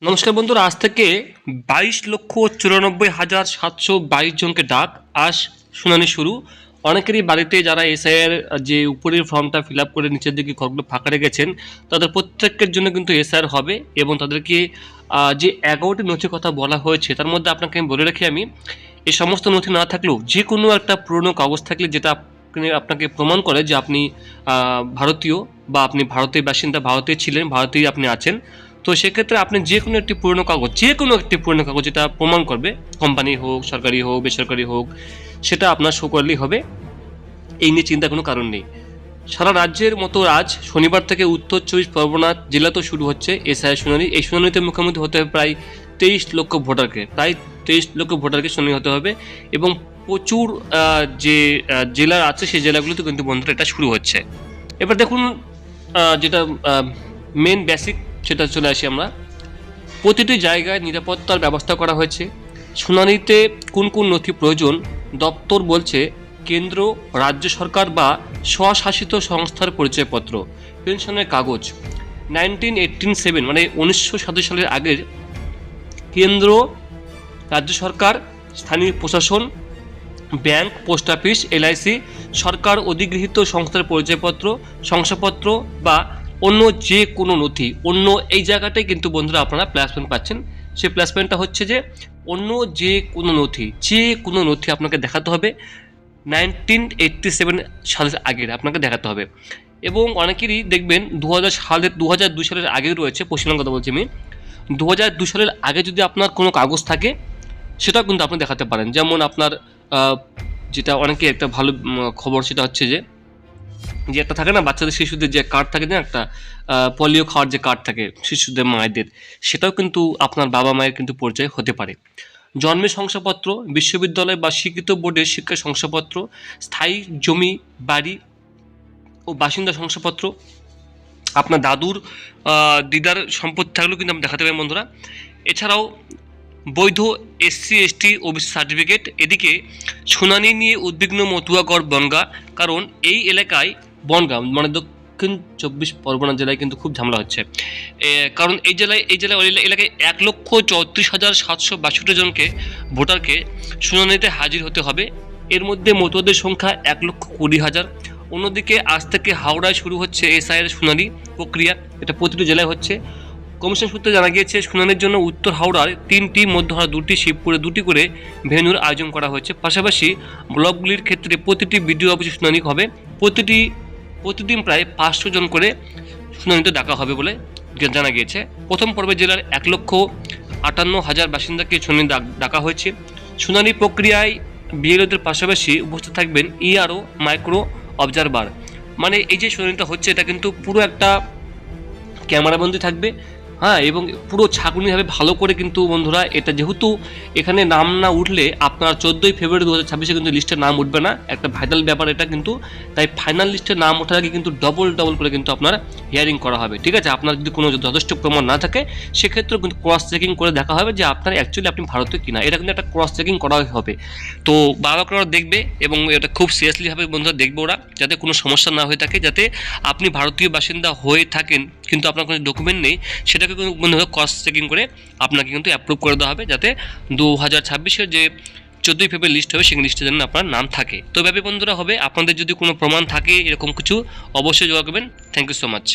নমস্কার বন্ধুরা, আজ থেকে 22,94,722 জনকে ডাক। আজ শুনানি শুরু। অনেকেরই বাড়িতে যারা এসআইয়ের যে উপরের ফর্মটা ফিল আপ করে নিচের দিকে ঘরগুলো ফাঁকা রেখেছেন, তাদের প্রত্যেকের জন্য কিন্তু এসআইআর হবে এবং তাদেরকে যে 11টি নথির কথা বলা হয়েছে তার মধ্যে আপনাকে আমি বলে রাখি, আমি এই সমস্ত নথি না থাকলেও যে কোনো একটা পুরনো কাগজ থাকলে যেটা আপনাকে প্রমাণ করে যে আপনি ভারতীয় বা আপনি ভারতের বাসিন্দা, ভারতে ছিলেন, ভারতেই আপনি আছেন, তো সেক্ষেত্রে আপনি যে কোনো একটি পুরনো কাগজ যেটা প্রমাণ করবে, কোম্পানি হোক, সরকারি হোক, বেসরকারি হোক, সেটা আপনার শো করলেই হবে। এই নিয়ে চিন্তা কোনো কারণ নেই। সারা রাজ্যের মতো আজ শনিবার থেকে উত্তর 24 পরগনা জেলাতেও শুরু হচ্ছে এসআইআর শুনানি। এই শুনানিতে মুখোমুখি হতে হবে প্রায় 23 লক্ষ ভোটারকে শুনানি হতে হবে এবং প্রচুর যে জেলা আছে সেই জেলাগুলোতে কিন্তু বন্ধুরা এটা শুরু হচ্ছে। এবার দেখুন, যেটা মেন বেসিক সেটা চলে আসি আমরা। প্রতিটি জায়গায় নিরাপত্তার ব্যবস্থা করা হয়েছে। শুনানিতে কোন কোন নথি প্রয়োজন, দপ্তর বলছে কেন্দ্র, রাজ্য সরকার বা স্বশাসিত সংস্থার পরিচয়পত্র, পেনশনের কাগজ। 1987 মানে 1987 সালের আগের কেন্দ্র, রাজ্য সরকার, স্থানীয় প্রশাসন, ব্যাংক, পোস্ট অফিস, এলআইসি, সরকার অধিগৃহীত সংস্থার পরিচয়পত্র, শংসাপত্র বা অন্য যে কোনো নথি। অন্য এই জায়গাটাই কিন্তু বন্ধুরা আপনারা প্লাস পয়েন্ট পাচ্ছেন। সেই প্লাস পয়েন্টটা হচ্ছে যে অন্য যে কোনো নথি আপনাকে দেখাতে হবে 1987 সালের আগের আপনাকে দেখাতে হবে। এবং অনেকেরই দেখবেন 2002 সালের আগে রয়েছে। পশ্চিমবঙ্গের কথা বলছি আমি। 2002 সালের আগে যদি আপনার কোনো কাগজ থাকে সেটাও কিন্তু আপনি দেখাতে পারেন। যেমন আপনার যেটা অনেকে একটা ভালো খবর, সেটা হচ্ছে যে একটা থাকে না বাচ্চাদের, শিশুদের যে কার্ড থাকে না, একটা পোলিও খাওয়ার যে কার্ড থাকে শিশুদের, মায়েদের, সেটাও কিন্তু আপনার বাবা মায়ের কিন্তু পরিচয় হতে পারে। জন্মের শংসাপত্র, বিশ্ববিদ্যালয় বা স্বীকৃত বোর্ডের শিক্ষা শংসাপত্র, স্থায়ী জমি, বাড়ি ও বাসিন্দা শংসাপত্র, আপনার দাদুর দিদার সম্পত্তি থাকলেও কিন্তু আপনি দেখাতে পারেন বন্ধুরা। এছাড়াও বৈধ এসসি এসটি ওবিসি সার্টিফিকেট। এদিকে শুনানি নিয়ে উদ্বিগ্ন মতুয়াগড় বনগাঁ, কারণ এই এলাকায় বনগাঁ মানে দক্ষিণ 24 পরগনা জেলায় কিন্তু খুব ঝামেলা হচ্ছে। কারণ এই এলাকায় 1,34,762 জনকে ভোটারকে শুনানিতে হাজির হতে হবে। এর মধ্যে মতুয়াদের সংখ্যা 1,20,000। অন্যদিকে আজ থেকে হাওড়ায় শুরু হচ্ছে এসআইআর শুনানি প্রক্রিয়া। এটা প্রতিটি জেলায় হচ্ছে। কমিশন সূত্রে জানা গিয়েছে শুনানির জন্য উত্তর হাওড়ার 3টি, মধ্য হাওড়া 2টি, শিবপুরে 2টি করে ভেন্যুর আয়োজন করা হয়েছে। পাশাপাশি ব্লকগুলির ক্ষেত্রে প্রতিটি বিডিও অফিসে শুনানি হবে। প্রতিদিন প্রায় 500 জন করে শুনানিতে ডাকা হবে বলে জানা গিয়েছে। প্রথম পর্বে জেলার 1,58,000 বাসিন্দাকে শুনানি ডাকা হয়েছে। শুনানি প্রক্রিয়ায় বিএলওদের পাশাপাশি উপস্থিত থাকবেন ইআরও, মাইক্রো অবজারভার। মানে এই যে শুনানিটা হচ্ছে এটা কিন্তু পুরো একটা ক্যামেরাবন্দি থাকবে, হ্যাঁ, এবং পুরো ছাঁকুনিভাবে ভালো করে কিন্তু বন্ধুরা, এটা যেহেতু এখানে নাম না উঠলে আপনার 14ই ফেব্রুয়ারি 2026 কিন্তু লিস্টে নাম উঠবে না, একটা ভাইটাল ব্যাপার এটা কিন্তু। তাই ফাইনাল লিস্টে নাম ওঠার আগে কিন্তু ডবল করে কিন্তু আপনার হিয়ারিং করা হবে, ঠিক আছে। আপনার যদি কোনো যথেষ্ট প্রমাণ না থাকে সেক্ষেত্রেও কিন্তু ক্রস চেকিং করে দেখা হবে যে আপনার অ্যাকচুয়ালি আপনি ভারতীয় কিনা, এটা কিন্তু একটা ক্রস চেকিং করা হবে। তো বাবা দেখবে এবং এটা খুব সিরিয়াসলিভাবে বন্ধুরা দেখবে ওরা, যাতে কোনো সমস্যা না হয়ে থাকে, যাতে আপনি ভারতীয় বাসিন্দা হয়ে থাকেন কিন্তু আপনার কোনো ডকুমেন্ট নেই, সেটাকে বন্ধুরা ক্রস চেকিং করে আপনাকে কিন্তু অ্যাপ্রুভ করে দেওয়া হবে, যাতে 2026-এর যে 14ই ফেব্রুয়ারি লিস্ট হবে সেই লিস্টে যেন আপনার নাম থাকে। তো এভাবে বন্ধুরা হবে। আপনাদের যদি কোনো প্রমাণ থাকে এরকম কিছু, অবশ্যই যোগাযোগ করবেন। Thank you so much.